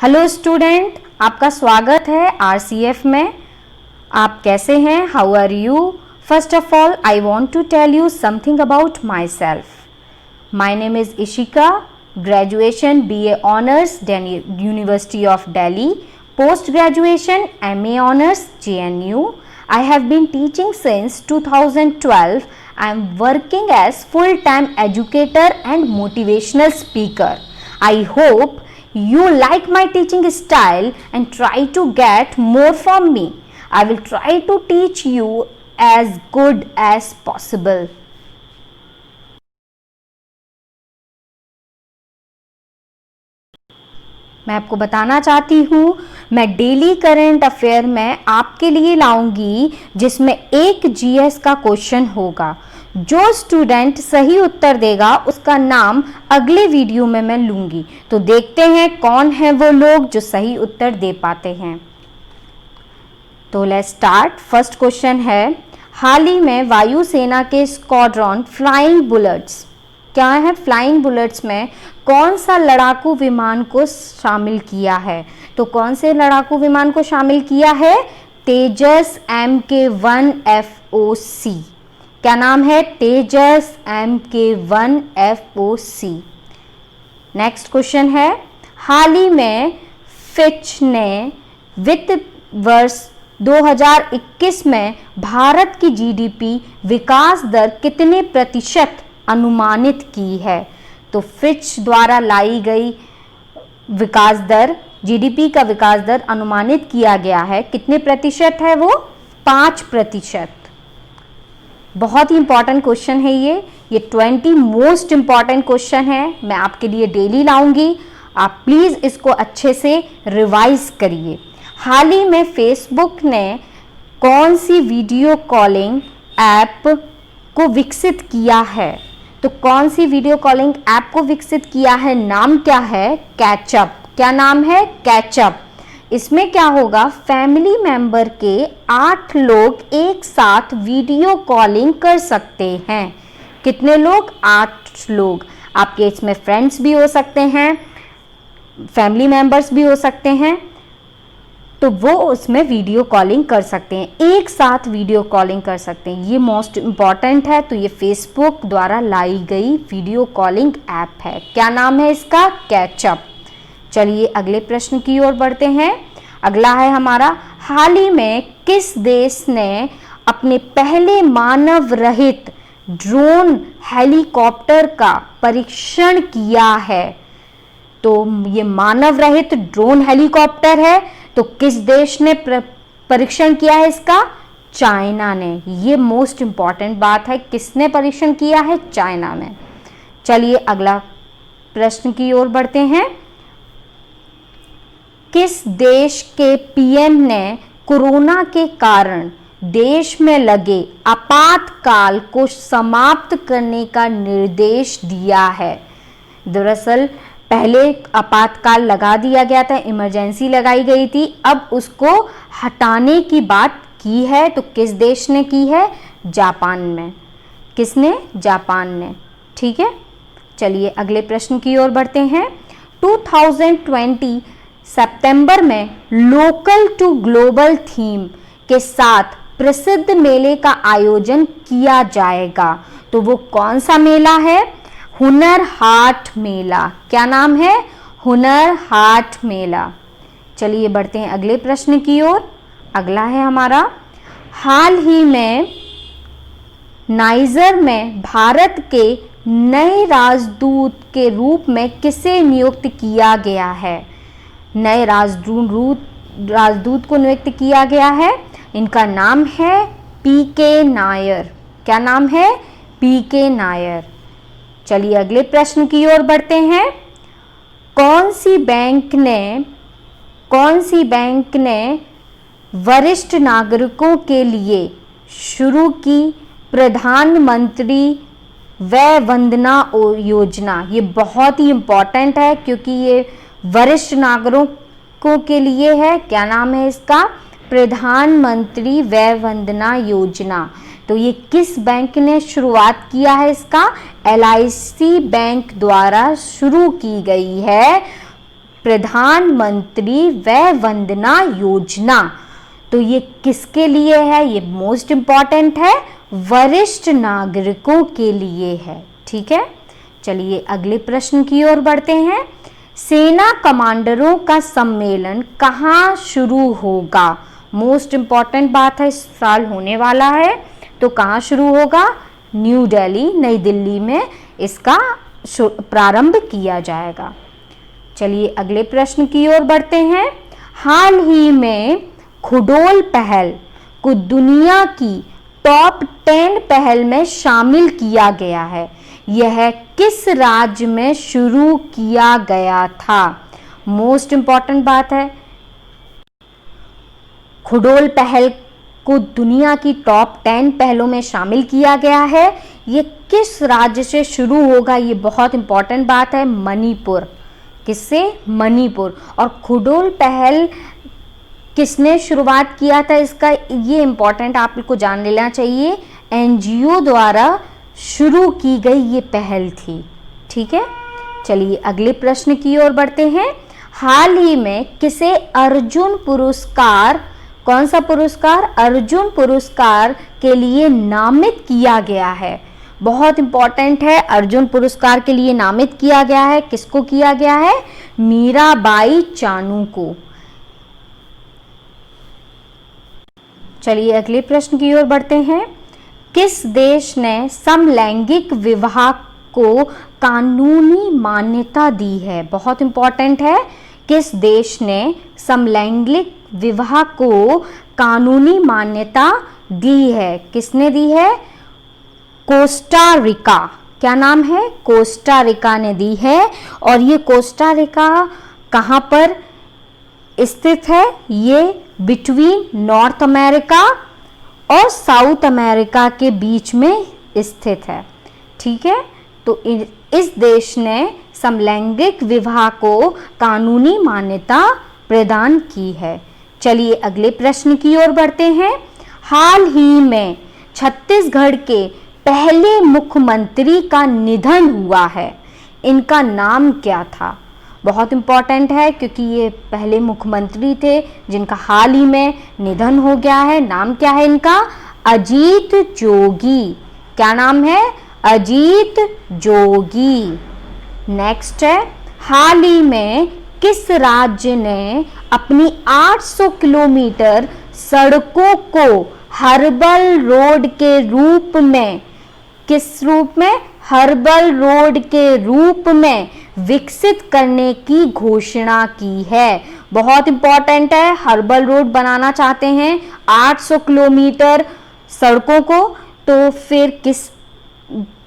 Hello student, आपका स्वागत है आरसीएफ में। आप कैसे हैं? How are you? First of all I want to tell you something about myself. My name is Ishika, graduation BA honours university of Delhi, post graduation MA honours JNU. I have been teaching since 2012. I am working as full-time educator and motivational speaker. I hope you like my teaching style and try to get more from me. I will try to teach you as good as possible. मैं आपको बताना चाहती हूँ, मैं daily current affair में आपके लिए लाऊंगी जिसमें एक GS का क्वेश्चन होगा। जो स्टूडेंट सही उत्तर देगा उसका नाम अगले वीडियो में मैं लूंगी। तो देखते हैं कौन है वो लोग जो सही उत्तर दे पाते हैं। तो लेट्स स्टार्ट। फर्स्ट क्वेश्चन है, हाल ही में वायुसेना के स्क्वाड्रन फ्लाइंग बुलेट्स, क्या है फ्लाइंग बुलेट्स में कौन सा लड़ाकू विमान को शामिल किया है? तो कौन से लड़ाकू विमान को शामिल किया है? तेजस MK1 FOC। क्या नाम है? तेजस MK1 FOC। नेक्स्ट क्वेश्चन है, हाल ही में फिच ने वित्त वर्ष 2021 में भारत की GDP विकास दर कितने प्रतिशत अनुमानित की है? तो फिच द्वारा लाई गई विकास दर, GDP का विकास दर अनुमानित किया गया है, कितने प्रतिशत है वो? 5%। बहुत ही इंपॉर्टेंट क्वेश्चन है ये 20 मोस्ट इंपॉर्टेंट क्वेश्चन है, मैं आपके लिए डेली लाऊंगी। आप प्लीज़ इसको अच्छे से रिवाइज करिए। हाल ही में फेसबुक ने कौन सी वीडियो कॉलिंग ऐप को विकसित किया है? तो कौन सी वीडियो कॉलिंग ऐप को विकसित किया है? नाम क्या है? कैचअप। क्या नाम है? कैचअप। इसमें क्या होगा, फैमिली मेंबर के 8 लोग एक साथ वीडियो कॉलिंग कर सकते हैं। कितने लोग? 8 लोग। आपके इसमें फ्रेंड्स भी हो सकते हैं, फैमिली मेंबर्स भी हो सकते हैं, तो वो उसमें वीडियो कॉलिंग कर सकते हैं, एक साथ वीडियो कॉलिंग कर सकते हैं। ये मोस्ट इम्पॉर्टेंट है। तो ये फेसबुक द्वारा लाई गई वीडियो कॉलिंग ऐप है। क्या नाम है इसका? कैचअप। चलिए अगले प्रश्न की ओर बढ़ते हैं। अगला है हमारा, हाल ही में किस देश ने अपने पहले मानव रहित ड्रोन हेलीकॉप्टर का परीक्षण किया है? तो ये मानव रहित ड्रोन हेलीकॉप्टर है, तो किस देश ने परीक्षण किया है इसका? चाइना ने। ये मोस्ट इंपॉर्टेंट बात है, किसने परीक्षण किया है? चाइना में। चलिए अगला प्रश्न की ओर बढ़ते हैं। किस देश के PM ने कोरोना के कारण देश में लगे आपातकाल को समाप्त करने का निर्देश दिया है? दरअसल पहले आपातकाल लगा दिया गया था, इमरजेंसी लगाई गई थी, अब उसको हटाने की बात की है। तो किस देश ने की है? जापान में। किसने? जापान ने। ठीक है, चलिए अगले प्रश्न की ओर बढ़ते हैं। 2020 सितंबर में लोकल टू ग्लोबल थीम के साथ प्रसिद्ध मेले का आयोजन किया जाएगा। तो वो कौन सा मेला है? हुनर हाट मेला। क्या नाम है? हुनर हाट मेला। चलिए बढ़ते हैं अगले प्रश्न की ओर। अगला है हमारा, हाल ही में नाइजर में भारत के नए राजदूत के रूप में किसे नियुक्त किया गया है? नए राजदूत को नियुक्त किया गया है, इनका नाम है PK नायर। क्या नाम है? PK नायर। चलिए अगले प्रश्न की ओर बढ़ते हैं। कौन सी बैंक ने वरिष्ठ नागरिकों के लिए शुरू की प्रधानमंत्री वय वंदना योजना? ये बहुत ही इंपॉर्टेंट है क्योंकि ये वरिष्ठ नागरिकों के लिए है। क्या नाम है इसका? प्रधानमंत्री वय वंदना योजना। तो ये किस बैंक ने शुरुआत किया है इसका? LIC बैंक द्वारा शुरू की गई है प्रधानमंत्री वय वंदना योजना। तो ये किसके लिए है? ये मोस्ट इम्पॉर्टेंट है, वरिष्ठ नागरिकों के लिए है। ठीक है, चलिए अगले प्रश्न की ओर बढ़ते हैं। सेना कमांडरों का सम्मेलन कहाँ शुरू होगा? मोस्ट इम्पॉर्टेंट बात है, इस साल होने वाला है। तो कहाँ शुरू होगा? न्यू दिल्ली, नई दिल्ली में इसका प्रारंभ किया जाएगा। चलिए अगले प्रश्न की ओर बढ़ते हैं। हाल ही में खुडोल पहल को दुनिया की टॉप 10 पहल में शामिल किया गया है। यह किस राज्य में शुरू किया गया था? मोस्ट इंपॉर्टेंट बात है, खुडोल पहल को दुनिया की टॉप 10 पहलों में शामिल किया गया है। ये किस राज्य से शुरू होगा? ये बहुत इंपॉर्टेंट बात है, मणिपुर। किससे? मणिपुर। और खुडोल पहल किसने शुरुआत किया था इसका? ये इंपॉर्टेंट आपको जान लेना चाहिए, एनजीओ द्वारा शुरू की गई ये पहल थी। ठीक है, चलिए अगले प्रश्न की ओर बढ़ते हैं। हाल ही में किसे अर्जुन पुरस्कार, कौन सा पुरस्कार? अर्जुन पुरस्कार के लिए नामित किया गया है। बहुत इंपॉर्टेंट है, अर्जुन पुरस्कार के लिए नामित किया गया है। किसको किया गया है? मीराबाई चानू को। चलिए अगले प्रश्न की ओर बढ़ते हैं। किस देश ने समलैंगिक विवाह को कानूनी मान्यता दी है? बहुत इंपॉर्टेंट है, किस देश ने समलैंगिक विवाह को कानूनी मान्यता दी है? किसने दी है? Costa Rica. क्या नाम है? कोस्टा रिका ने दी है। और ये कोस्टा रिका कहाँ पर स्थित है? ये बिटवीन नॉर्थ अमेरिका और साउथ अमेरिका के बीच में स्थित है। ठीक है, तो इस देश ने समलैंगिक विवाह को कानूनी मान्यता प्रदान की है। चलिए अगले प्रश्न की ओर बढ़ते हैं। हाल ही में छत्तीसगढ़ के पहले मुख्यमंत्री का निधन हुआ है। इनका नाम क्या था? बहुत इंपॉर्टेंट है क्योंकि ये पहले मुख्यमंत्री थे जिनका हाल ही में निधन हो गया है। नाम क्या है इनका? अजीत जोगी। क्या नाम है? अजीत जोगी। नेक्स्ट है, हाल ही में किस राज्य ने अपनी 800 किलोमीटर सड़कों को हर्बल रोड के रूप में, किस रूप में? हर्बल रोड के रूप में विकसित करने की घोषणा की है। बहुत इंपॉर्टेंट है, हर्बल रोड बनाना चाहते हैं 800 किलोमीटर सड़कों को। तो फिर किस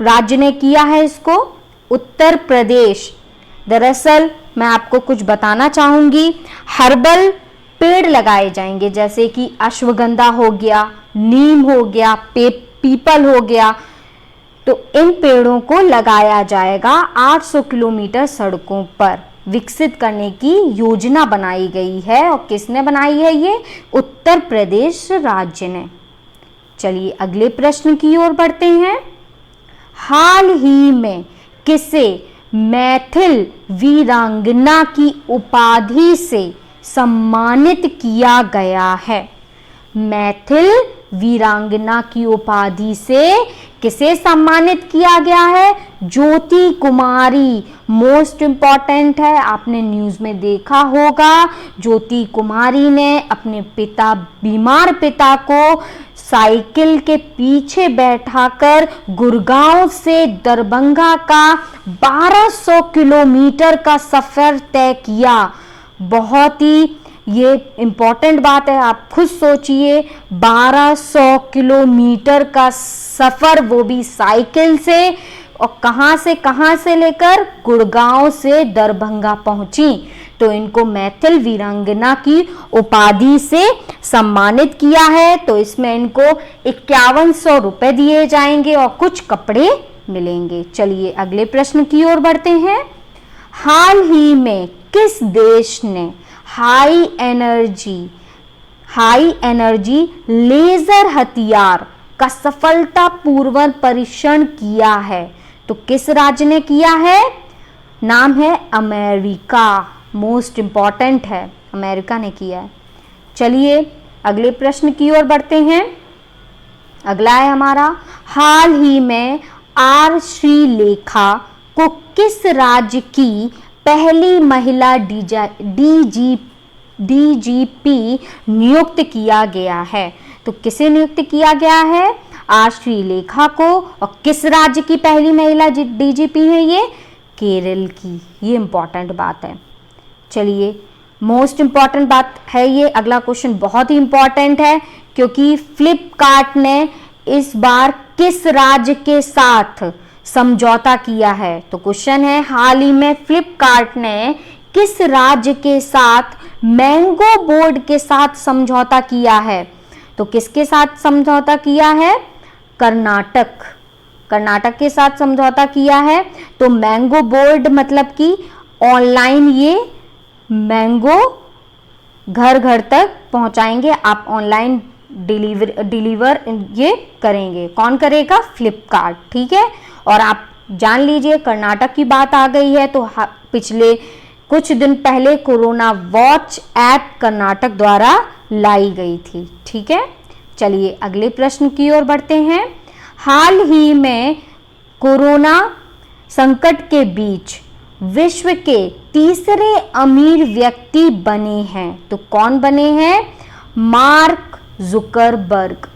राज्य ने किया है इसको? उत्तर प्रदेश। दरअसल मैं आपको कुछ बताना चाहूंगी, हर्बल पेड़ लगाए जाएंगे जैसे कि अश्वगंधा हो गया, नीम हो गया, पीपल हो गया। तो इन पेड़ों को लगाया जाएगा 800 किलोमीटर सड़कों पर, विकसित करने की योजना बनाई गई है। और किसने बनाई है? ये उत्तर प्रदेश राज्य ने। चलिए अगले प्रश्न की ओर बढ़ते हैं। हाल ही में किसे मैथिल वीरांगना की उपाधि से सम्मानित किया गया है? मैथिल वीरांगना की उपाधि से किसे सम्मानित किया गया है? ज्योति कुमारी। मोस्ट इंपॉर्टेंट है, आपने न्यूज़ में देखा होगा, ज्योति कुमारी ने अपने पिता, बीमार पिता को साइकिल के पीछे बैठाकर गुड़गांव से दरभंगा का 1200 किलोमीटर का सफर तय किया। बहुत ही ये इम्पॉर्टेंट बात है, आप खुद सोचिए 1200 किलोमीटर का सफर, वो भी साइकिल से। और कहाँ से लेकर? गुड़गांव से दरभंगा पहुंची। तो इनको मैथिल वीरांगना की उपाधि से सम्मानित किया है। तो इसमें इनको 5100 रुपए दिए जाएंगे और कुछ कपड़े मिलेंगे। चलिए अगले प्रश्न की ओर बढ़ते हैं। हाल ही में किस देश ने हाई एनर्जी लेजर हथियार का सफलतापूर्वक परीक्षण किया है? तो किस राज्य ने किया है? नाम है अमेरिका। मोस्ट इम्पॉर्टेंट है, अमेरिका ने किया है। चलिए अगले प्रश्न की ओर बढ़ते हैं। अगला है हमारा, हाल ही में आर श्रीलेखा को किस राज्य की पहली महिला डीजीपी नियुक्त किया गया है? तो किसे नियुक्त किया गया है? आर श्रीलेखा को। और किस राज्य की पहली महिला डीजीपी है ये? केरल की। ये इंपॉर्टेंट बात है। चलिए मोस्ट इंपॉर्टेंट बात है ये। अगला क्वेश्चन बहुत ही इंपॉर्टेंट है क्योंकि फ्लिपकार्ट ने इस बार किस राज्य के साथ समझौता किया है? तो क्वेश्चन है, हाल ही में फ्लिपकार्ट ने किस राज्य के साथ मैंगो बोर्ड के साथ समझौता किया है? तो किसके साथ समझौता किया है? कर्नाटक के साथ समझौता किया है। तो मैंगो बोर्ड मतलब कि ऑनलाइन ये मैंगो घर घर तक पहुंचाएंगे, आप ऑनलाइन डिलीवर ये करेंगे। कौन करेगा? फ्लिपकार्ट। ठीक है। और आप जान लीजिए कर्नाटक की बात आ गई है तो पिछले कुछ दिन पहले कोरोना वॉच ऐप कर्नाटक द्वारा लाई गई थी। ठीक है। चलिए अगले प्रश्न की ओर बढ़ते हैं। हाल ही में कोरोना संकट के बीच विश्व के तीसरे अमीर व्यक्ति बने हैं। तो कौन बने हैं? Mark Zuckerberg.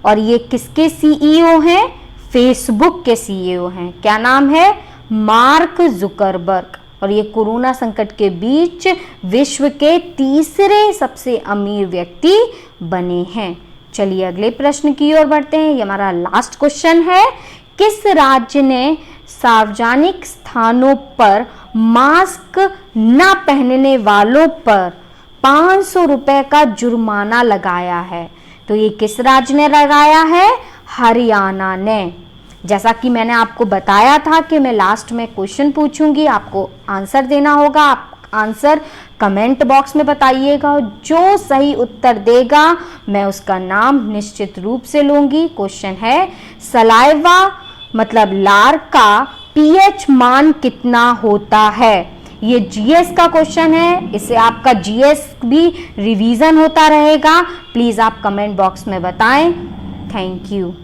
और ये किसके सीईओ हैं? फेसबुक के सीईओ हैं। क्या नाम है? Mark Zuckerberg. और ये कोरोना संकट के बीच विश्व के तीसरे सबसे अमीर व्यक्ति बने हैं। चलिए अगले प्रश्न की ओर बढ़ते हैं। ये हमारा लास्ट क्वेश्चन है। किस राज्य ने सार्वजनिक स्थानों पर मास्क न पहनने वालों पर 500 रुपए का जुर्माना लगाया है? तो ये किस राज्य ने लगाया है? हरियाणा ने। जैसा कि मैंने आपको बताया था कि मैं लास्ट में क्वेश्चन पूछूंगी, आपको आंसर देना होगा। आप आंसर कमेंट बॉक्स में बताइएगा। जो सही उत्तर देगा मैं उसका नाम निश्चित रूप से लूंगी। क्वेश्चन है, सलाइवा मतलब लार का पीएच मान कितना होता है? ये जीएस का क्वेश्चन है। इससे आपका जीएस भी रिवीजन होता रहेगा। प्लीज आप कमेंट बॉक्स में बताएं। Thank you.